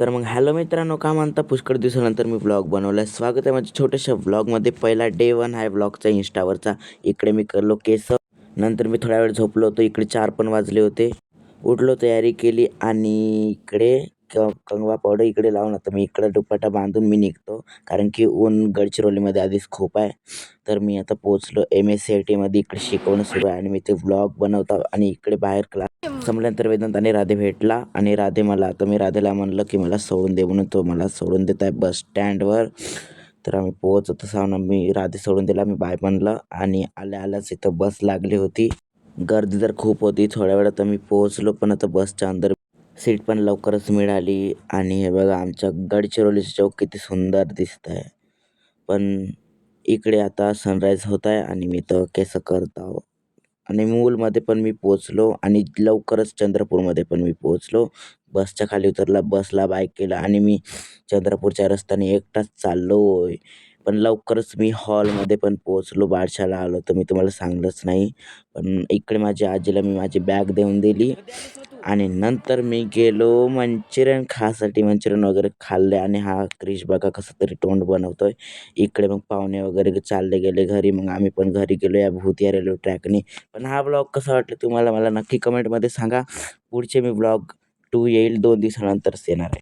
तर मग हॅलो मित्रांनो, का म्हणता पुष्कळ दिवसानंतर मी ब्लॉग बनवला स्वागत आहे माझ्या छोट्याशा ब्लॉगमध्ये. पहिला डे 1 आहे ब्लॉगचा इंस्टावरचा. इकडे मी करलो केस. नंतर मी थोडा वेळ झोपलो होतो. इकडे 4 पण वाजले होते. उठलो, तयारी केली आणि इकडे कंगवा पावडर इकडे लावून आता मी इकडे दुपट्टा बांधून मी निघतो, कारण की ऊन गडचिरोलीमध्ये आधीच खूप आहे. तर मी आता पोहोचलो MSCIT इकडे शिकवणं सुरू आहे आणि मी ते ब्लॉग बनवतो. आणि इकडे बाहेर क्लास संपल्यानंतर वेदांत आणि राधे भेटला आणि राधे मला आता मी राधेला म्हणलं की मला सोडून दे म्हणून. तो मला सोडून देत आहे बस स्टँडवर. तर आम्ही पोहोचत असताना मी राधे सोडून दिला, मी बाय म्हणलं आणि आल्याच इथं बस लागली होती. गर्दी तर खूप होती. थोड्या वेळात मी पोहोचलो, पण आता बसच्या अंदर सीट पण लवकरच मिळाली. आणि हे बघा आमच्या गडचिरोलीचं चौक किती सुंदर दिसत आहे. पण इकडे आता सनराईज होत आहे आणि मी तर केस करत आहो. आणि मूलमध्ये पण मी पोचलो आणि लवकरच चंद्रपूरमध्ये पण मी पोचलो. बसच्या खाली उतरला, बसला बाय केला आणि मी चंद्रपूरच्या रस्त्याने एकटाच चाललो. पण लवकरच मी हॉलमध्ये पण पोचलो. बारशाला आलो तर मी तुम्हाला सांगलंच नाही. पण इकडे माझ्या आजीला मी माझी बॅग देऊन दिली आणि नंतर मी गेलो मंचुरियन खासाठी. मंचुरियन वगैरे खाल्ले आणि हा क्रिश बघा कसं तरी तोंड बनवतोय. इकडे मग पाहुणे वगैरे चालले गेले घरी. मग आम्ही पण घरी गेलो या भूतिया रेल्वे ट्रॅकने. पण हा ब्लॉग कसा वाटला तुम्हाला मला नक्की कमेंटमध्ये सांगा. पुढचे मी ब्लॉग 2 येईल, 2 दिवसानंतरच येणार आहे.